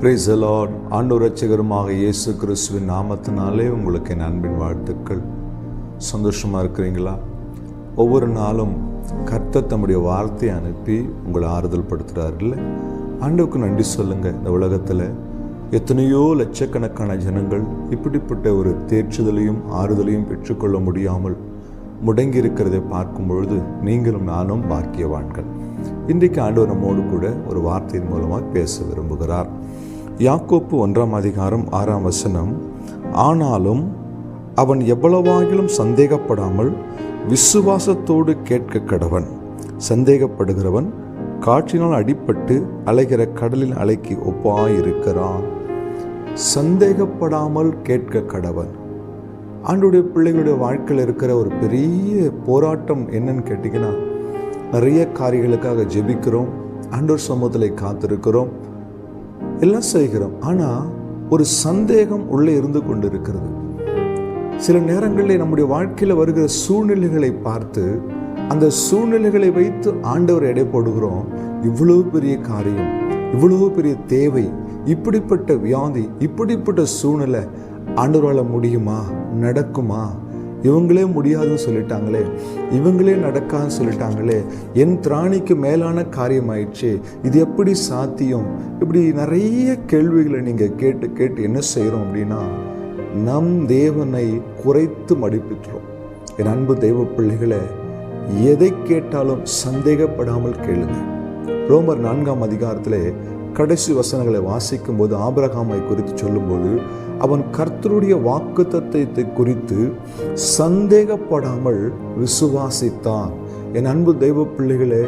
Praise the Lord. ஆண்டவர் இரட்சகருமாக இயேசு கிறிஸ்துவின் நாமத்தினாலே உங்களுக்கு என் அன்பின் வாழ்த்துக்கள். சந்தோஷமாக இருக்கிறீங்களா? ஒவ்வொரு நாளும் கர்த்தர் தம்முடைய வார்த்தையை அனுப்பி உங்களை ஆறுதல் படுத்துகிறார்கள். ஆண்டவருக்கு நன்றி சொல்லுங்கள். இந்த உலகத்தில் எத்தனையோ லட்சக்கணக்கான ஜனங்கள் இப்படிப்பட்ட ஒரு தேர்ச்சுதலையும் ஆறுதலையும் பெற்றுக்கொள்ள முடியாமல் முடங்கி இருக்கிறதை பார்க்கும் பொழுது நீங்களும் நானும் பாக்கியவான்கள். இன்றைக்கு ஆண்டவர் நம்மோடு கூட ஒரு வார்த்தையின் மூலமாக பேச விரும்புகிறார். யாக்கோப்பு 1:6 ஆனாலும் அவன் எவ்வளவாகிலும் சந்தேகப்படாமல் விசுவாசத்தோடு கேட்க கடவன். சந்தேகப்படுகிறவன் காற்றினால் அடிபட்டு அலைகிற கடலின் அலைக்கு ஒப்பாயிருக்கிறான். சந்தேகப்படாமல் கேட்க கடவன். ஆண்டவருடைய பிள்ளைகளுடைய வாழ்க்கையில் இருக்கிற ஒரு பெரிய போராட்டம் என்னன்னு கேட்டிங்கன்னா, நிறைய காரியங்களுக்காக ஜெபிக்கிறோம், ஆண்டவர் சமூகத்தில் காத்திருக்கிறோம், எல்லாம் செய்கிறோம். ஆனால் ஒரு சந்தேகம் உள்ளே இருந்து கொண்டு இருக்கிறது. சில நேரங்களில் நம்முடைய வாழ்க்கையில் வருகிற சூழ்நிலைகளை பார்த்து அந்த சூழ்நிலைகளை வைத்து ஆண்டவர் எடை போடுகிறோம். இவ்வளவு பெரிய காரியம், இவ்வளவு பெரிய தேவை, இப்படிப்பட்ட வியாதி, இப்படிப்பட்ட சூழ்நிலை ஆண்டவரால் முடியுமா, நடக்குமா? இவங்களே முடியாதுன்னு சொல்லிட்டாங்களே, இவங்களே நடக்காதுன்னு சொல்லிட்டாங்களே, என் திராணிக்கு மேலான காரியம் ஆயிடுச்சு, இது எப்படி சாத்தியம்? இப்படி நிறைய கேள்விகளை நீங்கள் கேட்டு என்ன செய்கிறோம் அப்படின்னா, நம் தேவனை குறைத்து மதிப்பிடுறோம். என் அன்பு தெய்வ பிள்ளைகளை, எதை கேட்டாலும் சந்தேகப்படாமல் கேளுங்க. ரோமர் 4 கடைசி வசனங்களை வாசிக்கும் போது ஆபிரகாமை குறித்து சொல்லும்போது, அவன் கர்த்தருடைய வாக்குத்தத்தத்தை குறித்து சந்தேகப்படாமல் விசுவாசித்தான். என் அன்பு தெய்வ பிள்ளைகளே,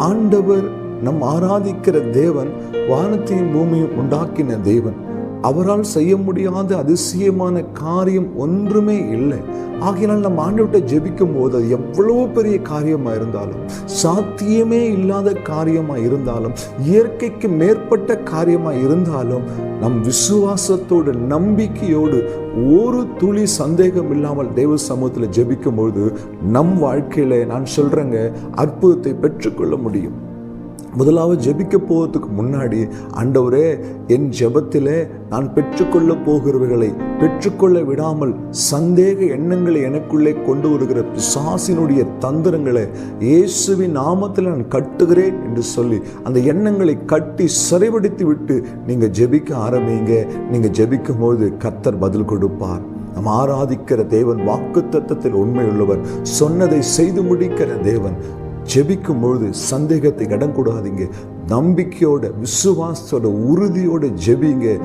ஆண்டவர் நம் ஆராதிக்கிற தேவன் வானத்தையும் பூமியும் உண்டாக்கின தேவன். அவரால் செய்ய முடியாத அதிசயமான காரியம் ஒன்றுமே இல்லை. ஆகையினால் நம்ம ஆண்டவர்கிட்ட ஜெபிக்கும் போது அது எவ்வளவு பெரிய காரியமாக இருந்தாலும், சாத்தியமே இல்லாத காரியமாக இருந்தாலும், இயற்கைக்கு மேற்பட்ட காரியமாக இருந்தாலும், நம் விசுவாசத்தோடு நம்பிக்கையோடு ஒரு துளி சந்தேகம் இல்லாமல் தெய்வ சமூகத்தில் ஜெபிக்கும் பொழுது நம் வாழ்க்கையில நான் சொல்றேங்க, அற்புதத்தை பெற்றுக்கொள்ள முடியும். முதலாவது ஜெபிக்க போவதுக்கு முன்னாடி, ஆண்டவரே, என் ஜெபத்திலே நான் பெற்றுக்கொள்ள போகிறவர்களை பெற்றுக்கொள்ள விடாமல் சந்தேக எண்ணங்களை எனக்குள்ளே கொண்டு வருகிற பிசாசினுடைய தந்திரங்களை இயேசுவின் நாமத்தில் நான் கட்டுகிறேன் என்று சொல்லி அந்த எண்ணங்களை கட்டி சிறைப்படுத்தி விட்டு நீங்க ஜெபிக்க ஆரம்பிங்க. நீங்க ஜெபிக்கும் போது கர்த்தர் பதில் கொடுப்பார். நாம் ஆராதிக்கிற தேவன் வாக்குத்தத்தத்தில் உண்மையுள்ளவர், சொன்னதை செய்து முடிக்கிற தேவன். ஜெபிக்கும் பொழுது சந்தேகத்தை இடம் கூடாதீங்க. நம்பிக்கையோட, விசுவாசத்தோட, உறுதியோட ஜெபிங்க.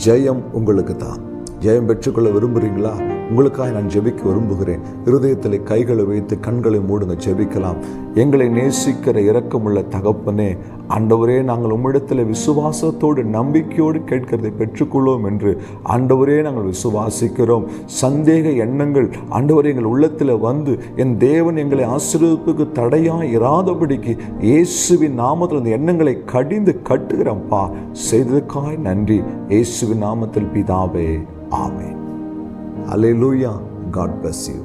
ஜெயம் உங்களுக்கு தான். ஜெயம் பெற்றுக்கொள்ள விரும்புகிறீங்களா? உங்களுக்காக நான் ஜெபிக்க விரும்புகிறேன். இருதயத்தில் கைகளை வைத்து கண்களை மூடுங்க, ஜெபிக்கலாம். எங்களை நேசிக்கிற இரக்கமுள்ள தகப்பனே, ஆண்டவரே, நாங்கள் உம்மிடத்தில் விசுவாசத்தோடு நம்பிக்கையோடு கேட்கிறதை பெற்றுக்கொள்வோம் என்று ஆண்டவரே நாங்கள் விசுவாசிக்கிறோம். சந்தேக எண்ணங்கள் ஆண்டவரே எங்கள் உள்ளத்தில் வந்து என் தேவன் எங்களை ஆசீர்வதிப்புக்கு தடையாக இராதபடிக்கு இயேசுவின் நாமத்தில் அந்த எண்ணங்களை கடிந்து கட்டுகிறோம்ப்பா. செய்ததுக்காய் நன்றி. இயேசுவின் நாமத்தில் பிதாவே, ஆமென். Hallelujah. God bless you.